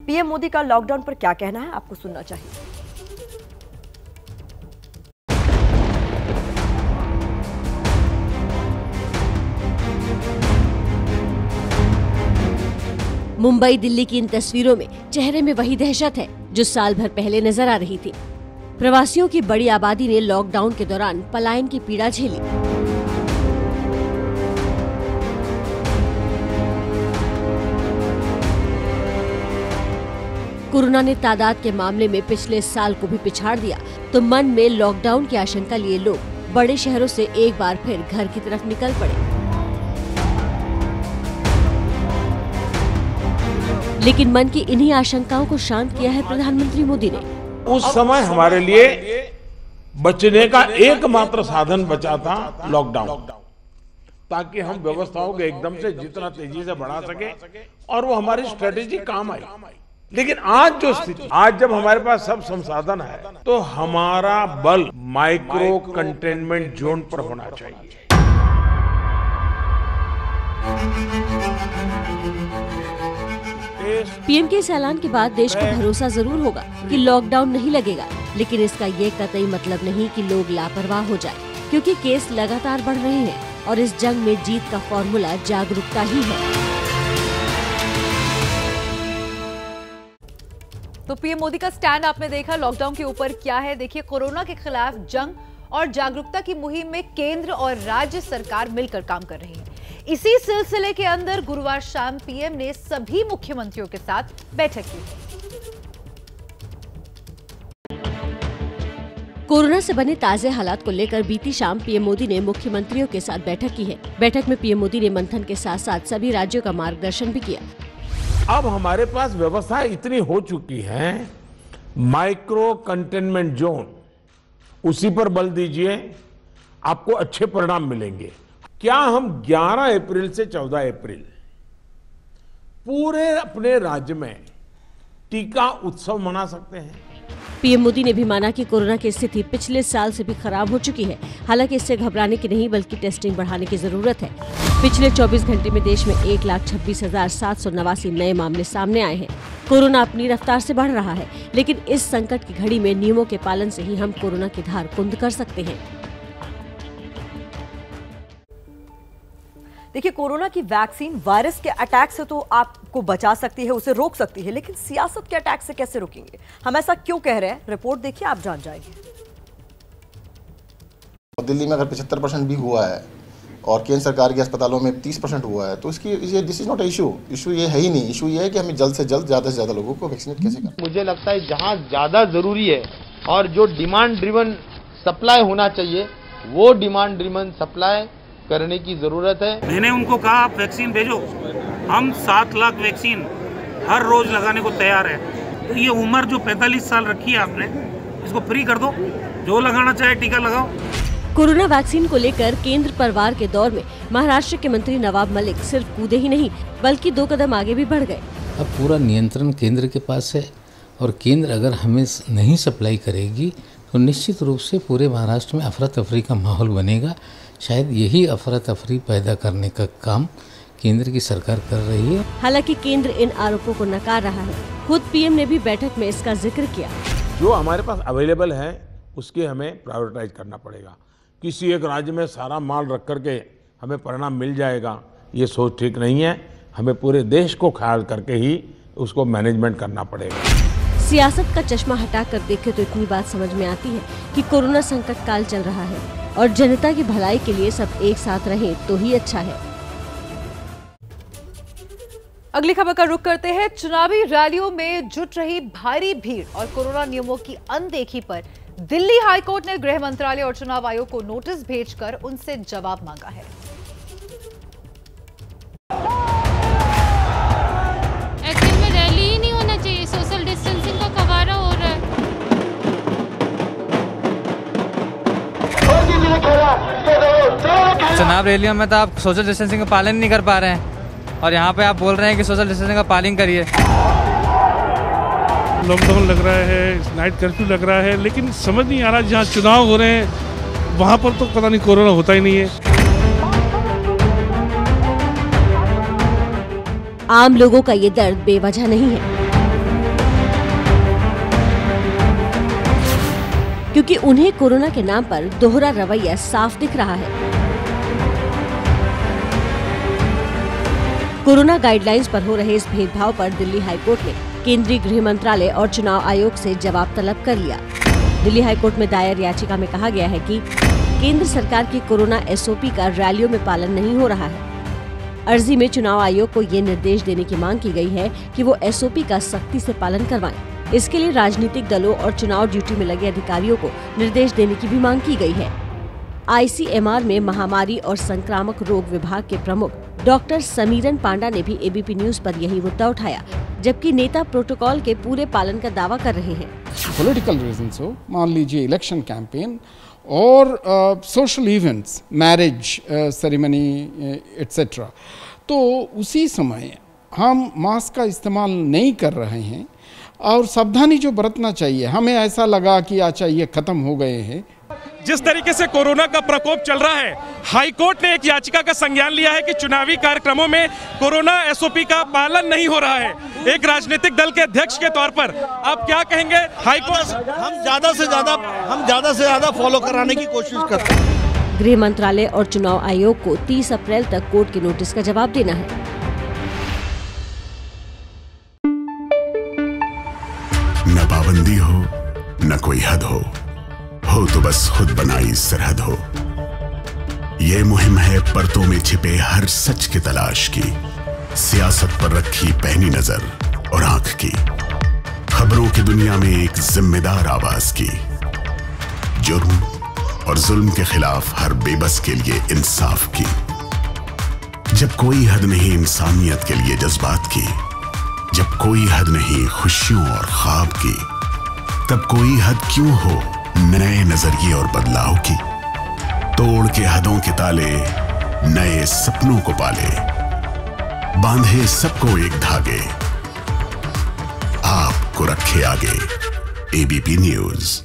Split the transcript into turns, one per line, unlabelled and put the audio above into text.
PM Modi का lockdown पर क्या कहना है, आपको सुनना चाहिए।
मुंबई दिल्ली की इन तस्वीरों में चेहरे में वही दहशत है जो साल भर पहले नजर आ रही थी। प्रवासियों की बड़ी आबादी ने लॉकडाउन के दौरान पलायन की पीड़ा झेली। कोरोना ने तादाद के मामले में पिछले साल को भी पिछाड़ दिया, तो मन में लॉकडाउन की आशंका लिए लोग बड़े शहरों से एक बार फिर घर की तरफ निकल पड़े। लेकिन मन की इन्हीं आशंकाओं को शांत किया है प्रधानमंत्री मोदी ने।
उस समय हमारे लिए बचने का एकमात्र साधन बचा था लॉकडाउन, ताकि हम व्यवस्थाओं को एकदम से जितना तेजी से बढ़ा सके और वो हमारी स्ट्रेटेजी काम आई। लेकिन आज जो स्थिति, आज जब हमारे पास सब संसाधन है, तो हमारा बल माइक्रो कंटेनमेंट जोन पर होना चाहिए।
पीएम के इस ऐलान के बाद देश को भरोसा जरूर होगा कि लॉकडाउन नहीं लगेगा, लेकिन इसका ये कतई मतलब नहीं कि लोग लापरवाह हो जाएं, क्योंकि केस लगातार बढ़ रहे हैं और इस जंग में जीत का फॉर्मूला जागरूकता ही है।
तो पीएम मोदी का स्टैंड आपने देखा, लॉकडाउन के ऊपर क्या है। देखिए, कोरोना के खिलाफ जंग और जागरूकता की मुहिम में केंद्र और राज्य सरकार मिलकर काम कर रही है। इसी सिलसिले के अंदर गुरुवार शाम पीएम ने सभी मुख्यमंत्रियों के साथ बैठक की।
कोरोना से बने ताजे हालात को लेकर बीती शाम पीएम मोदी ने मुख्यमंत्रियों के साथ बैठक की है। बैठक में पीएम मोदी ने मंथन के साथ साथ सभी राज्यों का मार्गदर्शन भी किया।
अब हमारे पास व्यवस्था इतनी हो चुकी है, माइक्रो कंटेनमेंट जोन, उसी पर बल दीजिए, आपको अच्छे परिणाम मिलेंगे। क्या हम 11 अप्रैल से 14 अप्रैल पूरे अपने राज्य में टीका उत्सव मना सकते हैं?
पीएम मोदी ने भी माना कि कोरोना की स्थिति पिछले साल से भी खराब हो चुकी है। हालांकि इससे घबराने की नहीं, बल्कि टेस्टिंग बढ़ाने की जरूरत है। पिछले 24 घंटे में देश में 1,26,789 नए मामले सामने आए हैं। कोरोना अपनी रफ्तार से बढ़ रहा है, लेकिन इस संकट की घड़ी में नियमों के पालन से ही हम कोरोना की धार कुंद कर सकते हैं।
देखिए, कोरोना की वैक्सीन वायरस के अटैक से तो आपको बचा सकती है, उसे रोक सकती है, लेकिन सियासत के अटैक से कैसे रोकेंगे? हम ऐसा क्यों कह रहे हैं, रिपोर्ट देखिए, आप जान जाएंगे।
दिल्ली में अगर 75% भी हुआ है और केंद्र सरकार के अस्पतालों में 30% हुआ है, तो इसकी दिस इज नॉट इशू ये है ही नहीं। इशू ये है कि हमें जल्द से ज्यादा लोगों को वैक्सीनेट कैसे करें।
मुझे लगता है जहाँ ज्यादा जरूरी है और जो डिमांड ड्रिवन सप्लाई होना चाहिए, वो डिमांड ड्रिवन सप्लाई करने की जरूरत है।
मैंने उनको कहा आप वैक्सीन भेजो, हम 7 लाख वैक्सीन हर रोज लगाने को तैयार है। तो ये उम्र जो 45 साल रखी है आपने, इसको फ्री कर दो, जो लगाना चाहे टीका लगाओ।
कोरोना वैक्सीन को लेकर केंद्र परवार के दौर में महाराष्ट्र के मंत्री नवाब मलिक सिर्फ कूदे ही नहीं, बल्कि 2 कदम आगे भी बढ़ गए।
अब पूरा नियंत्रण केंद्र के पास है और केंद्र अगर हमें नहीं सप्लाई करेगी तो निश्चित रूप से पूरे महाराष्ट्र में अफरा तफरी का माहौल बनेगा। शायद यही अफरा तफरी पैदा करने का काम केंद्र की सरकार कर रही है।
हालांकि केंद्र इन आरोपों को नकार रहा है। खुद पीएम ने भी बैठक में इसका जिक्र किया।
जो हमारे पास अवेलेबल है उसके हमें प्रायोरिटाइज करना पड़ेगा। किसी एक राज्य में सारा माल रख करके हमें परिणाम मिल जाएगा, ये सोच ठीक नहीं है। हमें पूरे देश को ख्याल करके ही उसको मैनेजमेंट करना पड़ेगा।
सियासत का चश्मा हटाकर देखे तो इतनी बात समझ में आती है कि कोरोना संकट काल चल रहा है और जनता की भलाई के लिए सब एक साथ रहें तो ही अच्छा है।
अगली खबर का रुख करते हैं। चुनावी रैलियों में जुट रही भारी भीड़ और कोरोना नियमों की अनदेखी पर दिल्ली हाईकोर्ट ने गृह मंत्रालय और चुनाव आयोग को नोटिस भेजकर उनसे जवाब मांगा है।
एक्चुअल में रैली ही नहीं होना चाहिए, सोशल डिस्टेंसिंग का कवारा हो रहा है।
चुनाव रैलियों में तो आप सोशल डिस्टेंसिंग का पालन नहीं कर पा रहे हैं और यहाँ पे आप बोल रहे हैं कि सोशल डिस्टेंसिंग का पालन करिए।
लॉकडाउन लग रहा है, नाइट कर्फ्यू लग रहा है, लेकिन समझ नहीं आ रहा जहाँ चुनाव हो रहे हैं वहाँ पर तो पता नहीं कोरोना होता ही नहीं है।
आम लोगों का ये दर्द बेवजह नहीं है। क्योंकि उन्हें कोरोना के नाम पर दोहरा रवैया साफ दिख रहा है। कोरोना गाइडलाइंस पर हो रहे इस भेदभाव पर दिल्ली हाईकोर्ट ने केंद्रीय गृह मंत्रालय और चुनाव आयोग से जवाब तलब कर लिया। दिल्ली हाईकोर्ट में दायर याचिका में कहा गया है कि केंद्र सरकार की कोरोना SOP का रैलियों में पालन नहीं हो रहा है। अर्जी में चुनाव आयोग को ये निर्देश देने की मांग की गई है कि वो SOP का सख्ती से पालन करवाएं। इसके लिए राजनीतिक दलों और चुनाव ड्यूटी में लगे अधिकारियों को निर्देश देने की भी मांग की गई है। ICMR में महामारी और संक्रामक रोग विभाग के प्रमुख डॉक्टर समीरन पांडा ने भी ABP न्यूज पर यही मुद्दा उठाया, जबकि नेता प्रोटोकॉल के पूरे पालन का दावा कर रहे हैं।
पॉलिटिकल रीजंस हो, मान लीजिए इलेक्शन कैंपेन और social events, marriage ceremony etcetera, तो उसी समय हम मास्क का इस्तेमाल नहीं कर रहे हैं और सावधानी जो बरतना चाहिए, हमें ऐसा लगा कि अच्छा ये खत्म हो गए हैं।
जिस तरीके से कोरोना का प्रकोप चल रहा है, हाईकोर्ट ने एक याचिका का संज्ञान लिया है कि चुनावी कार्यक्रमों में कोरोना SOP का पालन नहीं हो रहा है। एक राजनीतिक दल के अध्यक्ष के तौर पर आप क्या कहेंगे? हाईकोर्ट
हम ज्यादा से ज्यादा फॉलो कराने की कोशिश करते हैं।
गृह मंत्रालय और चुनाव आयोग को 30 अप्रैल तक कोर्ट के नोटिस का जवाब देना है।
न पाबंदी हो न कोई हद हो तो बस खुद बनाई सरहद हो। ये मुहिम है परतों में छिपे हर सच की तलाश की, सियासत पर रखी पैनी नजर और आंख की, खबरों की दुनिया में एक जिम्मेदार आवाज की, जुर्म और जुल्म के खिलाफ हर बेबस के लिए इंसाफ की। जब कोई हद नहीं इंसानियत के लिए जज्बात की, जब कोई हद नहीं खुशियों और ख्वाब की, तब कोई हद क्यों हो नए नजरिए और बदलाव की। तोड़ के हदों के ताले नए सपनों को पाले, बांधे सबको एक धागे, आपको रखे आगे ABP न्यूज।